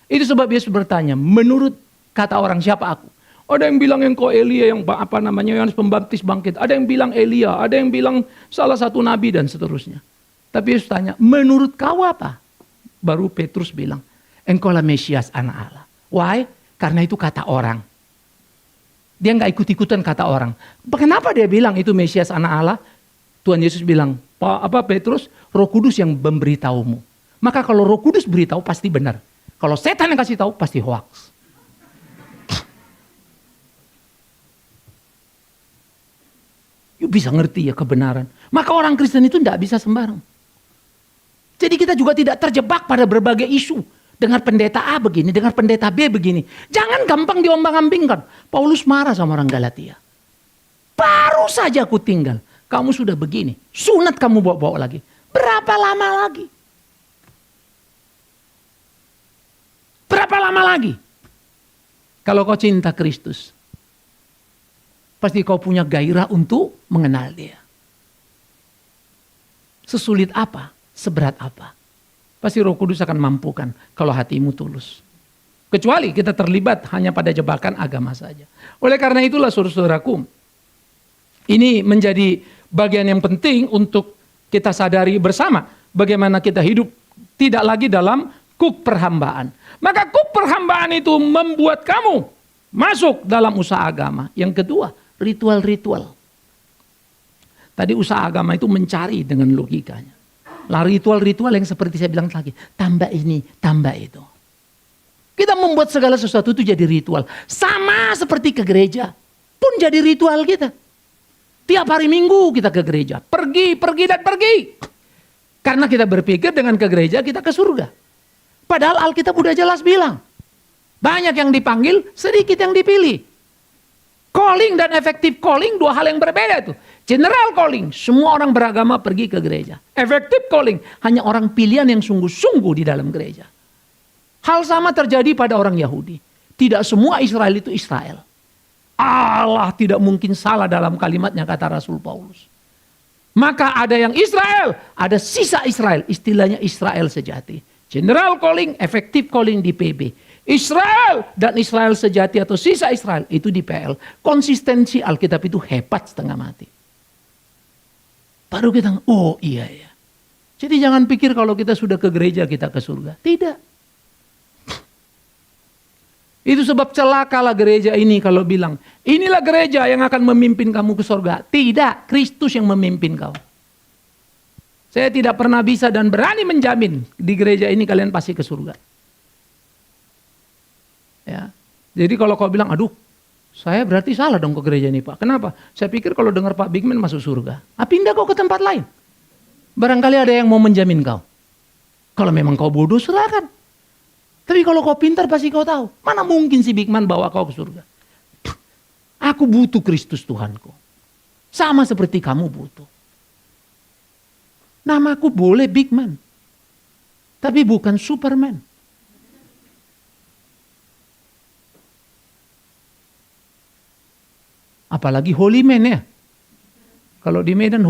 Itu sebab Yesus bertanya, menurut kata orang siapa aku? Ada yang bilang engkau Elia yang Yohanes Pembaptis bangkit. Ada yang bilang Elia, ada yang bilang salah satu nabi dan seterusnya. Tapi Yesus tanya, menurut kau apa? Baru Petrus bilang, engkau lah Mesias anak Allah. Why? Karena itu kata orang. Dia nggak ikut-ikutan kata orang. Kenapa dia bilang itu Mesias anak Allah? Tuhan Yesus bilang, Petrus, Roh Kudus yang memberitahumu. Maka kalau Roh Kudus beritahu pasti benar. Kalau setan yang kasih tahu pasti hoax. You bisa ngerti ya kebenaran. Maka orang Kristen itu tidak bisa sembarang. Jadi kita juga tidak terjebak pada berbagai isu. Dengar pendeta A begini, dengar pendeta B begini. Jangan gampang diombang-ambingkan. Paulus marah sama orang Galatia. Baru saja aku tinggal. Kamu sudah begini. Sunat kamu bawa-bawa lagi. Berapa lama lagi? Berapa lama lagi? Kalau kau cinta Kristus, pasti kau punya gairah untuk mengenal dia. Sesulit apa, seberat apa. Pasti Roh Kudus akan mampukan kalau hatimu tulus. Kecuali kita terlibat hanya pada jebakan agama saja. Oleh karena itulah saudara-saudaraku, ini menjadi bagian yang penting untuk kita sadari bersama. Bagaimana kita hidup tidak lagi dalam kuk perhambaan. Maka kuk perhambaan itu membuat kamu masuk dalam usaha agama. Yang kedua, ritual-ritual. Tadi usaha agama itu mencari dengan logikanya. Lah ritual-ritual yang seperti saya bilang lagi, tambah ini, tambah itu. Kita membuat segala sesuatu itu jadi ritual. Sama seperti ke gereja pun jadi ritual kita. Tiap hari Minggu kita ke gereja. Pergi, dan pergi. Karena kita berpikir dengan ke gereja kita ke surga. Padahal Alkitab udah jelas bilang. Banyak yang dipanggil, sedikit yang dipilih. Calling dan effective calling dua hal yang berbeda tuh. General calling, semua orang beragama pergi ke gereja. Effective calling, hanya orang pilihan yang sungguh-sungguh di dalam gereja. Hal sama terjadi pada orang Yahudi. Tidak semua Israel itu Israel. Allah tidak mungkin salah dalam kalimatnya, kata Rasul Paulus. Maka ada yang Israel, ada sisa Israel. Istilahnya Israel sejati. General calling, effective calling di PB. Israel dan Israel sejati atau sisa Israel itu di PL. Konsistensi Alkitab itu hebat setengah mati. Baru kita, oh iya ya. Jadi jangan pikir kalau kita sudah ke gereja kita ke surga. Tidak. Itu sebab celakalah gereja ini kalau bilang, inilah gereja yang akan memimpin kamu ke surga. Tidak, Kristus yang memimpin kau. Saya tidak pernah bisa dan berani menjamin di gereja ini kalian pasti ke surga. Ya. Jadi kalau kau bilang, aduh, saya berarti salah dong ke gereja ini Pak. Kenapa? Saya pikir kalau dengar Pak Bigman masuk surga. Pindah kau ke tempat lain. Barangkali ada yang mau menjamin kau. Kalau memang kau bodoh, silakan. Tapi kalau kau pintar pasti kau tahu. Mana mungkin si Bigman bawa kau ke surga. Aku butuh Kristus Tuhanku. Sama seperti kamu butuh. Namaku boleh Bigman. Tapi bukan Superman. Apalagi Holy Man ya. Kalau di Medan